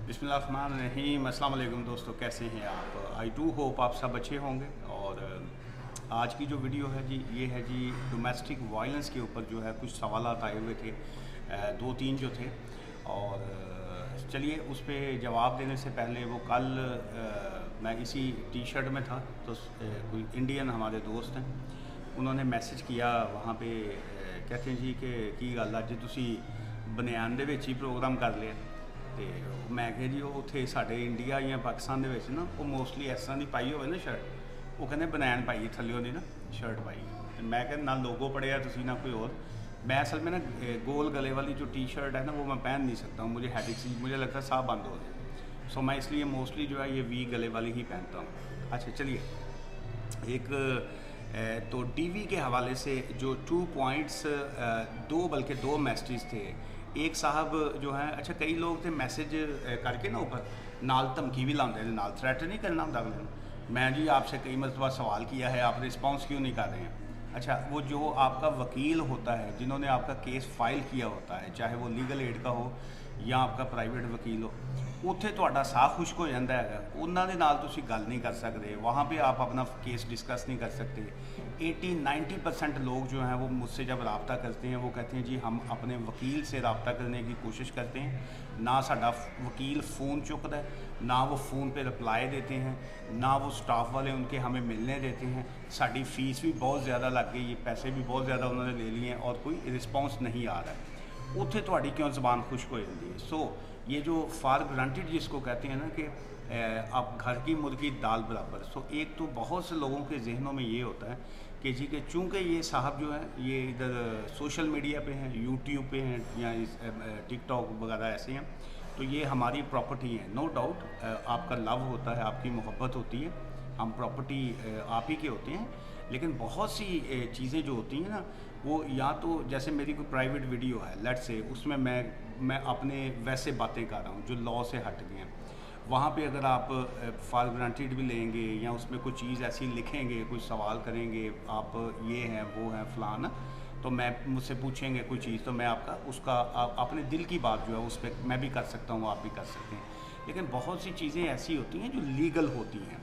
बिस्मिल्लाहिर्रहमानिर्रहीम। अस्सलाम वालेकुम दोस्तों, कैसे हैं आप? आई डू होप आप सब अच्छे होंगे। और आज की जो वीडियो है जी, ये है जी डोमेस्टिक वायलेंस के ऊपर जो है कुछ सवालात आए हुए थे, दो तीन जो थे। और चलिए उस पर जवाब देने से पहले वो कल मैं इसी टी शर्ट में था तो कोई इंडियन हमारे दोस्त हैं, उन्होंने मैसेज किया वहाँ पे, कहते हैं जी कि की गल अज तुसी बनियान दे विच ही प्रोग्राम कर लिया। तो मैं क्या जी उत्थे साढ़े इंडिया या पाकिस्तान दे विच ना वो मोस्टली इस तरह की पाई होवे ना शर्ट, वो कहते बनैन पाई थल्ले दी ना शर्ट पाई। तो मैं क्या ना लोगो पढ़िया तुसी ना कोई और। मैं असल में ना गोल गले वाली जो टी शर्ट है ना वो मैं पहन नहीं सकता हूँ, मुझे हेडेक सी, मुझे लगता है साह बंद हो जाए। सो मैं इसलिए मोस्टली जो है ये वी गले वाली ही पहनता हूँ। अच्छा चलिए, एक तो टीवी के हवाले से जो 2 पॉइंट्स, दो बल्कि दो मैसेज थे। एक साहब जो हैं, अच्छा कई लोग थे मैसेज करके ना ऊपर नाल धमकी भी लाते हैं, नाल थ्रैट नहीं करना होता अगले। मैं जी आपसे कई मरतबा सवाल किया है, आप रिस्पॉन्स क्यों नहीं कर रहे हैं? अच्छा वो जो आपका वकील होता है जिन्होंने आपका केस फाइल किया होता है, चाहे वो लीगल एड का हो या आपका प्राइवेट वकील हो, उत्थे तुहाडा साह खुश्क हो जाता है। उन्होंने नाल तुसी गल नहीं कर सकते, वहाँ पे आप अपना केस डिस्कस नहीं कर सकते। 80-90% लोग जो हैं वो मुझसे जब रब्ता करते हैं वो कहते हैं जी हम अपने वकील से रब्ता करने की कोशिश करते हैं, ना साडा वकील फ़ोन चुकता है, ना वो फ़ोन पे रिप्लाई देते हैं, ना वो स्टाफ वाले उनके हमें मिलने देते हैं। साड़ी फ़ीस भी बहुत ज़्यादा लग गई है, पैसे भी बहुत ज़्यादा उन्होंने ले लिए हैं और कोई रिस्पॉन्स नहीं आ रहा है। उत्थे तुहाडी क्यों ज़बान खुश्क हो जाती है? सो ये जो फॉर ग्रांटेड जिसको कहते हैं ना कि आप घर की मुर्गी दाल बराबर। सो एक तो बहुत से लोगों के जहनों में ये होता है कि जी कि चूँकि ये साहब जो हैं ये इधर सोशल मीडिया पे हैं, यूट्यूब पे हैं या टिकटॉक वगैरह ऐसे हैं, तो ये हमारी प्रॉपर्टी है। नो डाउट आपका लव होता है, आपकी मोहब्बत होती है, हम प्रॉपर्टी आप ही के होते हैं। लेकिन बहुत सी चीज़ें जो होती हैं ना वो या तो जैसे मेरी कोई प्राइवेट वीडियो है लेट से, उसमें मैं अपने वैसे बातें कर रहा हूँ जो लॉ से हट गए हैं, वहाँ पे अगर आप फॉर ग्रांटेड भी लेंगे या उसमें कोई चीज़ ऐसी लिखेंगे, कोई सवाल करेंगे, आप ये हैं वो हैं फ़लाना, तो मैं मुझसे पूछेंगे कोई चीज़ तो मैं आपका उसका अपने दिल की बात जो है उस पर मैं भी कर सकता हूँ, आप भी कर सकते हैं। लेकिन बहुत सी चीज़ें ऐसी होती हैं जो लीगल होती हैं,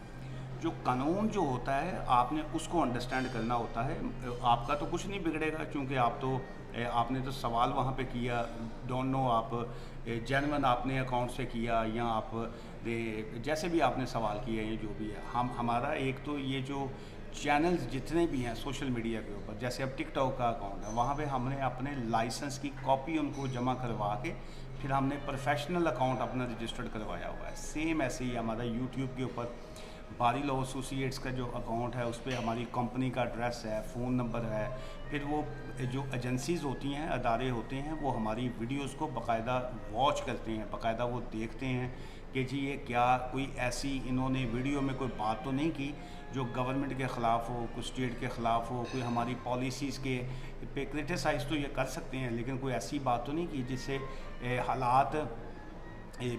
जो कानून जो होता है आपने उसको अंडरस्टैंड करना होता है। आपका तो कुछ नहीं बिगड़ेगा क्योंकि आपने तो सवाल वहाँ पे किया, डोंट नो आप जेन्युइन आपने अकाउंट से किया या आप जैसे भी आपने सवाल किया या जो भी है। हमारा एक तो ये जो चैनल्स जितने भी हैं सोशल मीडिया के ऊपर, जैसे अब टिकटॉक का अकाउंट है, वहाँ पे हमने अपने लाइसेंस की कॉपी उनको जमा करवा के फिर हमने प्रोफेशनल अकाउंट अपना रजिस्टर्ड करवाया हुआ है। सेम ऐसे ही हमारा यूट्यूब के ऊपर बारी लॉ एसोसिएट्स का जो अकाउंट है उस पर हमारी कंपनी का एड्रेस है, फ़ोन नंबर है। फिर वो जो एजेंसीज़ होती हैं, अदारे होते हैं, वो हमारी वीडियोस को बाकायदा वॉच करते हैं, बाकायदा वो देखते हैं कि जी ये क्या कोई ऐसी इन्होंने वीडियो में कोई बात तो नहीं की जो गवर्नमेंट के ख़िलाफ़ हो, कोई स्टेट के ख़िलाफ़ हो, कोई हमारी पॉलिसीज़ के पे क्रिटिसाइज़ तो ये कर सकते हैं, लेकिन कोई ऐसी बात तो नहीं की जिससे हालात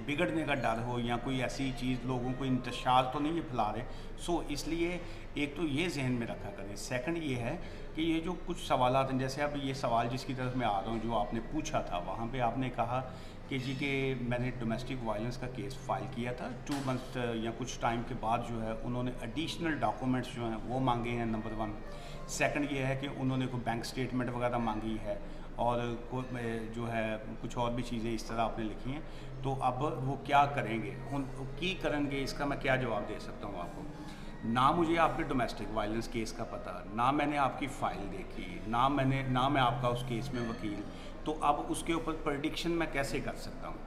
बिगड़ने का डर हो या कोई ऐसी चीज़ लोगों को इंतशार तो नहीं ये फैला रहे। सो इसलिए एक तो ये जहन में रखा करें। सेकंड ये है कि ये जो कुछ सवालात हैं, जैसे अब ये सवाल जिसकी तरफ मैं आ रहा हूँ जो आपने पूछा था, वहाँ पे आपने कहा कि जी कि मैंने डोमेस्टिक वायलेंस का केस फाइल किया था 2 मंथ्स या कुछ टाइम के बाद जो है उन्होंने एडिशनल डॉक्यूमेंट्स जो हैं वो मांगे हैं, नंबर 1। सेकंड ये है कि उन्होंने कोई बैंक स्टेटमेंट वगैरह मांगी है और जो है कुछ और भी चीज़ें इस तरह आपने लिखी हैं। तो अब वो क्या करेंगे, की करेंगे, इसका मैं क्या जवाब दे सकता हूँ आपको? ना मुझे आपके डोमेस्टिक वायलेंस केस का पता, ना मैंने आपकी फ़ाइल देखी, ना मैं आपका उस केस में वकील, तो अब उसके ऊपर प्रेडिक्शन मैं कैसे कर सकता हूँ?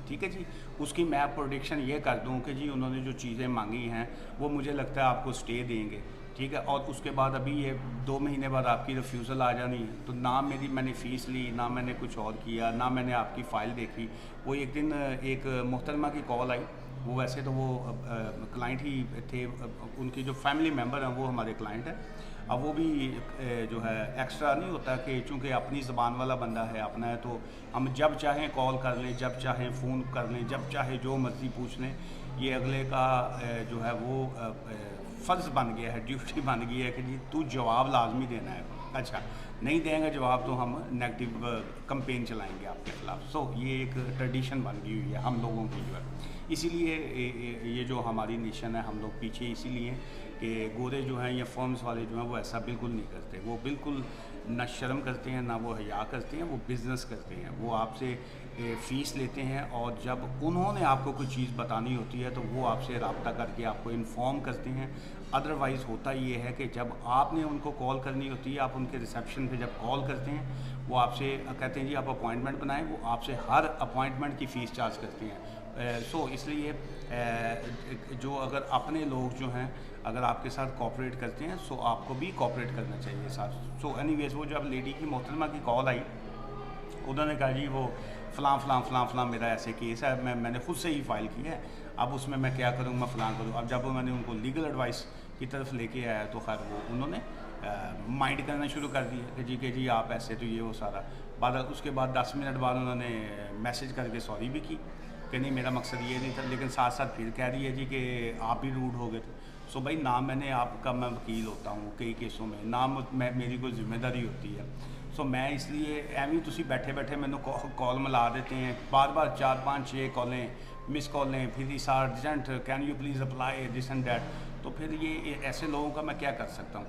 ठीक है जी, उसकी मैं प्रोडिक्शन ये कर दूं कि जी उन्होंने जो चीज़ें मांगी हैं वो मुझे लगता है आपको स्टे देंगे, ठीक है, और उसके बाद अभी ये 2 महीने बाद आपकी रिफ्यूज़ल आ जानी है, तो ना मैंने फ़ीस ली, ना मैंने कुछ और किया, ना मैंने आपकी फ़ाइल देखी। वो एक दिन एक मोहतरमा की कॉल आई, वो वैसे तो वो क्लाइंट ही थे, उनकी जो फैमिली मेम्बर हैं वो हमारे क्लाइंट हैं। अब वो भी जो है एक्स्ट्रा नहीं होता कि चूँकि अपनी ज़बान वाला बंदा है, अपना है, तो हम जब चाहें कॉल कर लें, जब चाहें फ़ोन कर लें, जब चाहे जो मर्ज़ी पूछ लें। ये अगले का जो है वो फ़र्ज़ बन गया है, ड्यूटी बन गई है कि जी तू जवाब लाजमी देना है। अच्छा नहीं देंगे जवाब तो हम नेगेटिव कंपेन चलाएंगे आपके खिलाफ। सो ये एक ट्रेडिशन बन गई हुई है हम लोगों की जो है। इसीलिए ये जो हमारी नेशन है, हम लोग पीछे इसीलिए कि गोरे जो हैं या फर्म्स वाले जो हैं वो ऐसा बिल्कुल नहीं करते। वो बिल्कुल ना शर्म करते हैं, ना वो हया करते हैं, वो बिज़नेस करते हैं। वो आपसे फ़ीस लेते हैं और जब उन्होंने आपको कोई चीज़ बतानी होती है तो वो आपसे रब्ता करके आपको इन्फॉर्म करते हैं। अदरवाइज़ होता ये है कि जब आपने उनको कॉल करनी होती है, आप उनके रिसेप्शन पे जब कॉल करते हैं, वो आपसे कहते हैं जी आप अपॉइंटमेंट बनाएं। वो आपसे हर अपॉइंटमेंट की फ़ीस चार्ज करते हैं। सो इसलिए जो अगर अपने लोग जो हैं अगर आपके साथ कोऑपरेट करते हैं, सो आपको भी कोऑपरेट करना चाहिए साथ। सो एनीवेज़ वो जब लेडी की मोहतरमा की कॉल आई, उन्होंने कहा जी वो फ़लाँ मेरा ऐसे केस है, मैंने ख़ुद से ही फ़ाइल किया है, अब उसमें मैं क्या करूँ, मैं फ़लाँ करूँ। अब जब मैंने उनको लीगल एडवाइस की तरफ लेके आया तो खैर वो उन्होंने माइंड करना शुरू कर दिया कि जी आप ऐसे, तो ये वो सारा। बाद उसके बाद 10 मिनट बाद उन्होंने मैसेज करके सॉरी भी की कि नहीं मेरा मकसद ये नहीं था, लेकिन साथ साथ फिर कह रही है जी कि आप भी रूड हो गए थे। सो भाई ना मैंने आपका, मैं वकील होता हूँ कई केसों में, ना मेरी कोई जिम्मेदारी होती है। सो मैं इसलिए एवं तुसी बैठे बैठे मैंने कॉल मिला देते हैं, बार बार 4 5 6 कॉलें मिस कॉलें, फिर इस urgent can you please apply this and that. तो फिर ये ऐसे लोगों का मैं क्या कर सकता हूँ।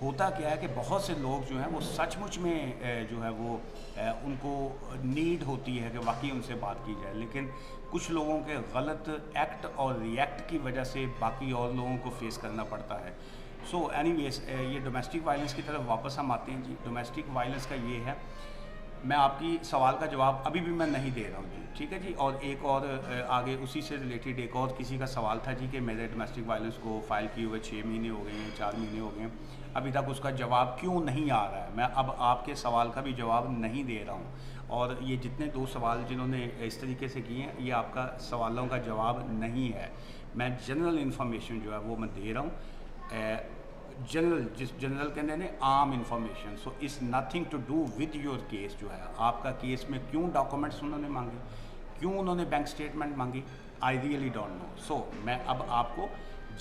होता क्या है कि बहुत से लोग जो हैं वो सचमुच में जो है वो उनको नीड होती है कि वाकई उनसे बात की जाए, लेकिन कुछ लोगों के गलत एक्ट और रिएक्ट की वजह से बाकी और लोगों को फेस करना पड़ता है। सो एनीवेज ये डोमेस्टिक वायलेंस की तरफ वापस हम आते हैं जी। डोमेस्टिक वायलेंस का ये है, मैं आपकी सवाल का जवाब अभी भी मैं नहीं दे रहा हूँ जी, ठीक है जी। और एक और आगे उसी से रिलेटेड एक और किसी का सवाल था जी कि मेरे डोमेस्टिक वायलेंस को फ़ाइल किए हुए 6 महीने हो गए हैं, 4 महीने हो गए हैं, अभी तक उसका जवाब क्यों नहीं आ रहा है। मैं अब आपके सवाल का भी जवाब नहीं दे रहा हूँ। और ये जितने 2 सवाल जिन्होंने इस तरीके से किए हैं, ये आपका सवालों का जवाब नहीं है। मैं जनरल इन्फॉर्मेशन जो है वो मैं दे रहा हूँ। जनरल कहते हैं आम information. So is nothing to do with your case. जो है आपका केस में क्यों डॉक्यूमेंट्स उन्होंने मांगे, क्यों उन्होंने बैंक स्टेटमेंट मांगी, आई रियली डोंट नो। सो मैं अब आपको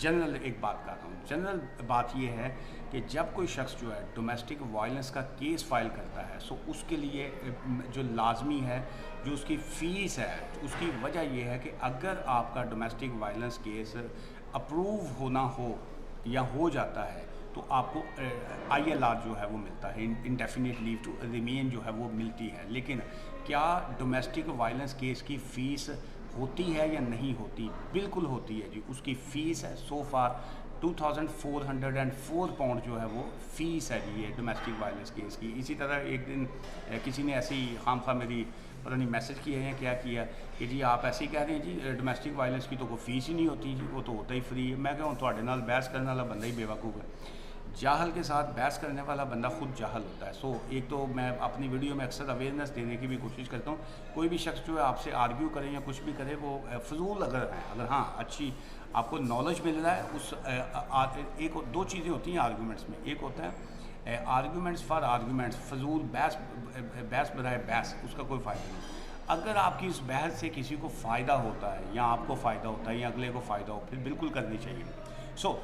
जनरल एक बात कर रहा हूँ। जनरल बात ये है कि जब कोई शख्स जो है डोमेस्टिक वायलेंस का केस फाइल करता है, सो उसके लिए जो लाजमी है, जो उसकी फ़ीस है, उसकी वजह यह है कि अगर आपका डोमेस्टिक वायलेंस केस अप्रूव होना हो या हो जाता है तो आपको ILR जो है वो मिलता है, इंडेफिनिट लीव टू रिमेन जो है वो मिलती है। लेकिन क्या डोमेस्टिक वायलेंस केस की फ़ीस होती है या नहीं होती? बिल्कुल होती है जी। उसकी फ़ीस है सो फार 2404 पाउंड जो है वो फ़ीस है जी ये डोमेस्टिक वायलेंस केस की। इसी तरह एक दिन किसी ने ऐसी खामखा मेरी पता नहीं मैसेज किए हैं क्या किया कि जी आप ऐसे ही कह रहे हैं जी डोमेस्टिक वायलेंस की तो कोई फ़ीस ही नहीं होती जी, वो तो होता ही फ्री है। मैं कहूँ थोड़े नाल बहस करने वाला बंदा ही बेवकूफ़ है। जाहल के साथ बहस करने वाला बंदा खुद जाहल होता है। सो एक तो मैं अपनी वीडियो में अक्सर अवेयरनेस देने की भी कोशिश करता हूँ। कोई भी शख्स जो है आपसे आर्ग्यू करे या कुछ भी करे वो फजूल अगर है, अगर हाँ अच्छी आपको नॉलेज मिल रहा है उस एक 2 चीज़ें होती हैं आर्ग्यूमेंट्स में। एक होता है आर्ग्यूमेंट्स फॉर आर्ग्यूमेंट्स, फजूल बहस बराए बहस, उसका कोई फ़ायदा नहीं। अगर आपकी इस बहस से किसी को फ़ायदा होता है या आपको फ़ायदा होता है या अगले को फ़ायदा हो, फिर बिल्कुल करनी चाहिए। So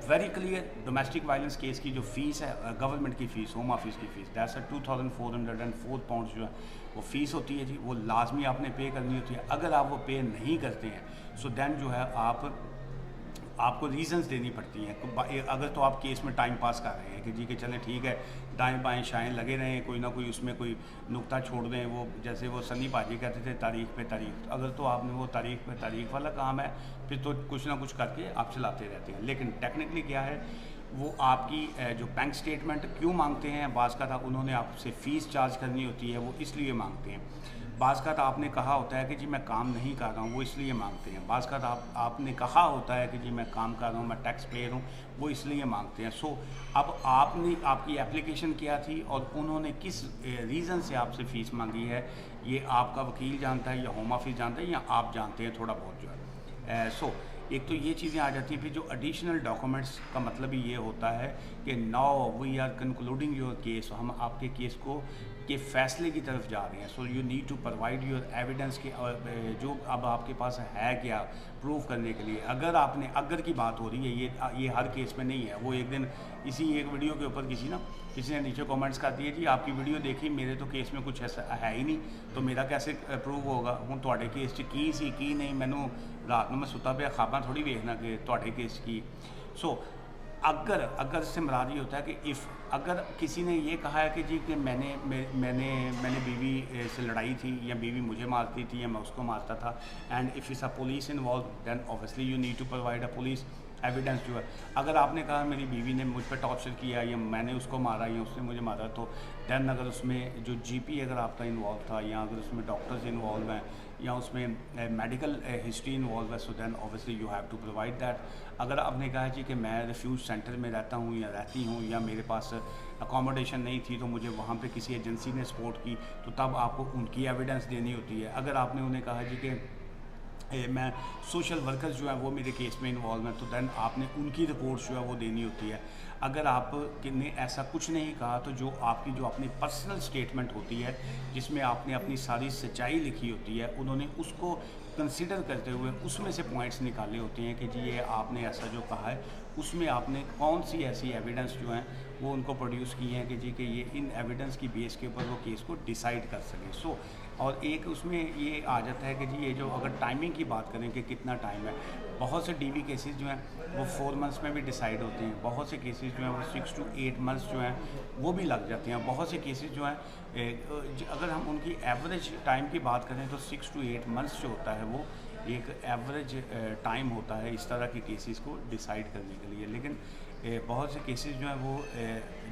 very clear, domestic violence case की जो फ़ीस है गवर्नमेंट की फ़ीस, होम ऑफिस की फ़ीस, दैट्स 2404 पाउंड जो है वो फ़ीस होती है जी। वो लाजमी आपने पे करनी होती है। अगर आप वो पे नहीं करते हैं सो दैन जो है आपको रीज़न्स देनी पड़ती हैं। अगर तो आप केस में टाइम पास कर रहे हैं कि जी कि चलें ठीक है, दाएं बाएं शाएं लगे रहें, कोई ना कोई उसमें कोई नुक्ता छोड़ दें, वो जैसे वो सनी पाजी कहते थे तारीख पे तारीख। अगर तो आपने वो तारीख पे तारीख वाला काम है फिर तो कुछ ना कुछ करके आप चलाते रहते हैं। लेकिन टेक्निकली क्या है, वो आपकी जो बैंक स्टेटमेंट क्यों मांगते हैं, बाज़ का था उन्होंने आपसे फ़ीस चार्ज करनी होती है, वो इसलिए मांगते हैं। बाज़ का आपने कहा होता है कि जी मैं काम नहीं कर रहा हूँ, वो इसलिए मांगते हैं। बाज़ का आपने कहा होता है कि जी मैं काम कर रहा हूँ, मैं टैक्स पेयर हूँ, वो इसलिए मांगते हैं। सो अब आपने आपकी एप्लीकेशन किया थी और उन्होंने किस रीज़न से आपसे फ़ीस मांगी है, ये आपका वकील जानता है या होम ऑफिस जानता है या आप जानते हैं थोड़ा बहुत जो है। सो एक तो ये चीज़ें आ जाती हैं। फिर जो एडिशनल डॉक्यूमेंट्स का मतलब ही ये होता है कि now we are concluding your case, हम आपके केस को کے فیصلے کی طرف جا رہے ہیں. So you need to provide your evidence کہ جو اب آپ کے پاس ہے کیا پروف کرنے کے لیے. اگر آپ نے اگر کی بات ہو رہی ہے, یہ ہر کیس میں نہیں ہے. وہ ایک دن اسی ایک ویڈیو کے اوپر کسی نے نیچے کامنٹس کر دیے جی آپ کی ویڈیو دیکھی, میرے تو کیس میں کچھ ایسا ہے ہی نہیں, تو میرا کیسے پروو ہوگا. ہوں تواڈے کیس 'ਚ کی سی کی نہیں, مینوں رات میں ستا پیا خواباں تھوڑی ویکھنا کہ تواڈے کیس کی. سو اگر سے مراد یہ ہوتا ہے کہ اگر کسی نے یہ کہا ہے کہ جی کہ میں نے بیوی سے لڑائی تھی یا بیوی مجھے مارتی تھی یا میں اس کو مارتا تھا, and if is a police involve, then obviously you need to provide a police evidence جو ہے. اگر آپ نے کہا میری بیوی نے مجھ پہ ٹارچر کیا یا میں نے اس کو مارا یا اس نے مجھے مارا, تو دین اگر اس میں جو جی پی اگر آپ کا انوالو تھا یا اگر اس میں ڈاکٹرز انوالو ہیں یا اس میں میڈیکل ہسٹری انوالو ہے, so then obviously you have to provide that. اگر آپ نے کہا جی کہ میں ریفیوج سینٹر میں رہتا ہوں یا رہتی ہوں یا میرے پاس اکاموڈیشن نہیں تھی تو مجھے وہاں پہ کسی ایجنسی نے سپورٹ کی, تو تب آپ کو ان کی ایویڈنس دینی ہوتی ہے. اگر آپ نے انہیں کہا جی کہ میں سوشل ورکرز جو ہیں وہ میرے کیس میں انوالو ہیں, تو دین آپ نے ان کی رپورٹس جو ہے وہ دینی ہوتی ہے. اگر آپ نے ایسا کچھ نہیں کہا تو جو آپ کی جو اپنی پرسنل سٹیٹمنٹ ہوتی ہے جس میں آپ نے اپنی ساری سچائی لکھی ہوتی ہے, انہوں نے اس کو کنسیڈر کرتے ہوئے اس میں سے پوائنٹس نکالے ہوتے ہیں کہ جی یہ آپ نے ایسا جو کہا ہے اس میں آپ نے کون سی ایسی ایویڈنس جو ہیں وہ ان کو پروڈیوس کی ہیں کہ جی کہ یہ ان ایویڈنس کی بیس کے اوپر وہ کیس کو ڈیسائیڈ کر سکیں. سو اور ایک اس میں یہ آ جاتا ہے کہ جی یہ جو اگر ٹائمنگ کی بات کریں کہ کتنا ٹائم ہے, بہت سے ڈی وی کیسز جو ہیں وہ 4 months میں بھی ڈیسائیڈ ہوتے ہیں, بہت سے کیسز جو ہیں وہ 6 to 8 months جو ہیں وہ بھی لگ جاتے ہیں, بہت سے کیسز جو ہیں اگر ہم ان کی ایوریج ٹائم کی بات کریں تو 6 to 8 months جو ہوتا ہے وہ ایک ایوریج ٹائم ہوتا ہے اس طرح کے کیسز کو ڈیسائیڈ کرنے کے لیے. لیکن بہت سے کیسز جو ہیں وہ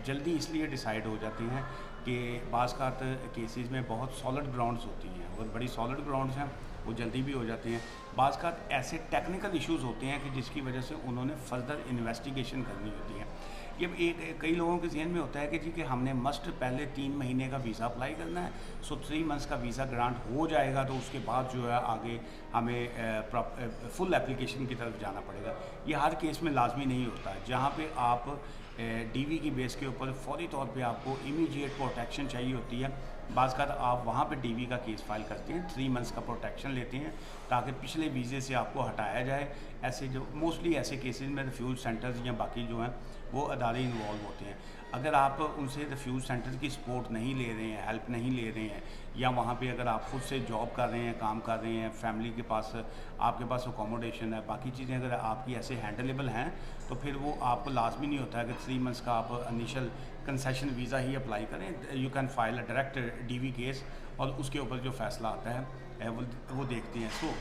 جلدی اس لیے ڈیسائیڈ ہو جاتے ہیں کہ بعض کا کیسز میں بہت سالڈ گراؤنڈز ہوتی ہیں, اور بڑی سالڈ گراؤنڈز ہیں وہ جلدی بھی ہو جاتے ہیں. بعض کا ایسے ٹیکنیکل ایشوز ہوتے ہیں کہ جس کی وجہ سے انہوں نے فردر انویسٹیگیشن کرنی ہوتی ہے. یہ کئی لوگوں کے ذہن میں ہوتا ہے کہ جی کہ ہم نے مسٹ پہلے 3 مہینے کا ویزا اپلائی کرنا ہے, سو 3 months کا ویزا گرانٹ ہو جائے گا تو اس کے بعد جو ہے آگے ہمیں فل اپلیکیشن کی طرف جانا پڑے گا. یہ ہر کیس میں لازمی نہیں ہوتا. جہاں پہ آپ ڈی وی کی بیس کے اوپر فوری طور پہ آپ کو امیڈیٹ پروٹیکشن چاہیے ہوتی ہے, بعض کا آپ وہاں پہ ڈی وی کا کیس فائل کرتے ہیں, 3 months کا پروٹیکشن لیتے ہیں تاکہ پچھلے ویزے سے آپ کو ہٹایا جائے. ایسے جو موسٹلی ایسے کیسز میں ریفیوج سینٹرز یا باقی جو ہیں وہ ادارے انوالو ہوتے ہیں. اگر آپ ان سے ریفیوج سینٹر کی سپورٹ نہیں لے رہے ہیں, ہیلپ نہیں لے رہے ہیں, یا وہاں پہ اگر آپ خود سے جاب کر رہے ہیں, کام کر رہے ہیں, فیملی کے پاس آپ کے پاس اکاموڈیشن ہے, باقی چیزیں اگر آپ کی ایسے ہینڈلیبل ہیں, تو پھر وہ آپ کو لازمی نہیں ہوتا ہے کہ 3 months کا آپ انیشل کنسیشن ویزا ہی اپلائی کریں. You can file a direct D V case اور اس کے اوپر جو فیصلہ آتا ہے وہ دیکھتے ہیں. سو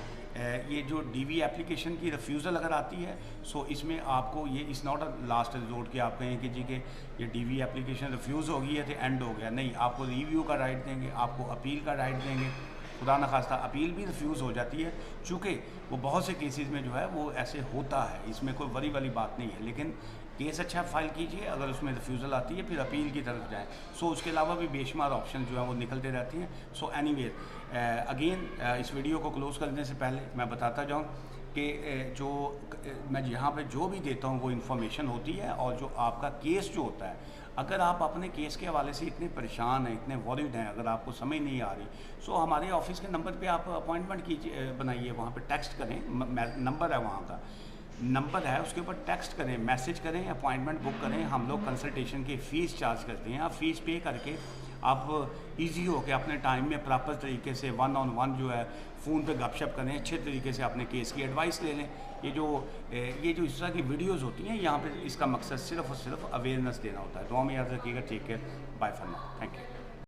یہ جو ڈی وی اپلیکیشن کی ریفیوزل اگر آتی ہے, سو اس میں آپ کو یہ is not a last resort کہ آپ کہیں کہ جی کہ یہ ڈی وی اپلیکیشن ریفیوز ہو گئی ہے تو اینڈ ہو گیا. نہیں, آپ کو ریویو کا رائٹ دیں گے, آپ کو اپیل کا رائٹ دیں گے. خدا نخواستہ اپیل بھی ریفیوز ہو جاتی ہے, چونکہ وہ بہت سے کیسز میں جو ہے وہ ایسے ہوتا ہے, اس میں کوئی وری والی بات نہیں ہے. لیکن کیس اچھا فائل کیجئے, اگر اس میں ریفیوزل آتی ہے پھر اپیل کی طرف جائیں. سو اس کے علاوہ بھی بے شمار آپشن جو ہیں وہ نکلتے رہتے ہیں. سو اینی وے اگین اس ویڈیو کو کلوز کرنے سے پہلے میں بتاتا جاؤں کہ جو میں یہاں پہ جو بھی دیتا ہوں وہ انفارمیشن ہوتی ہے, اور جو آپ کا کیس جو ہوتا ہے, اگر آپ اپنے کیس کے حوالے سے اتنے پریشان ہیں, اتنے وریڈ ہیں, اگر آپ کو سمجھ نہیں آ رہی, سو ہمارے آفس کے نمبر پہ آپ اپوائنٹمنٹ کیجیے, بنائیے, وہاں پہ ٹیکسٹ کریں, نمبر ہے وہاں کا نمبر ہے, اس کے اوپر ٹیکسٹ کریں, میسج کریں, اپوائنٹمنٹ بک کریں. ہم لوگ کنسلٹیشن کی فیس چارج کرتے ہیں. آپ فیس پے کر کے آپ ایزی ہو کے اپنے ٹائم میں پراپر طریقے سے 1-on-1 جو ہے فون پہ گپ شپ کریں, اچھے طریقے سے اپنے کیس کی ایڈوائس لے لیں. یہ جو اس طرح کی ویڈیوز ہوتی ہیں, یہاں پہ اس کا مقصد صرف اور صرف اویئرنیس دینا ہوتا ہے. دعا میں یاد رکھیے گا. Take care, bye for now, thank you.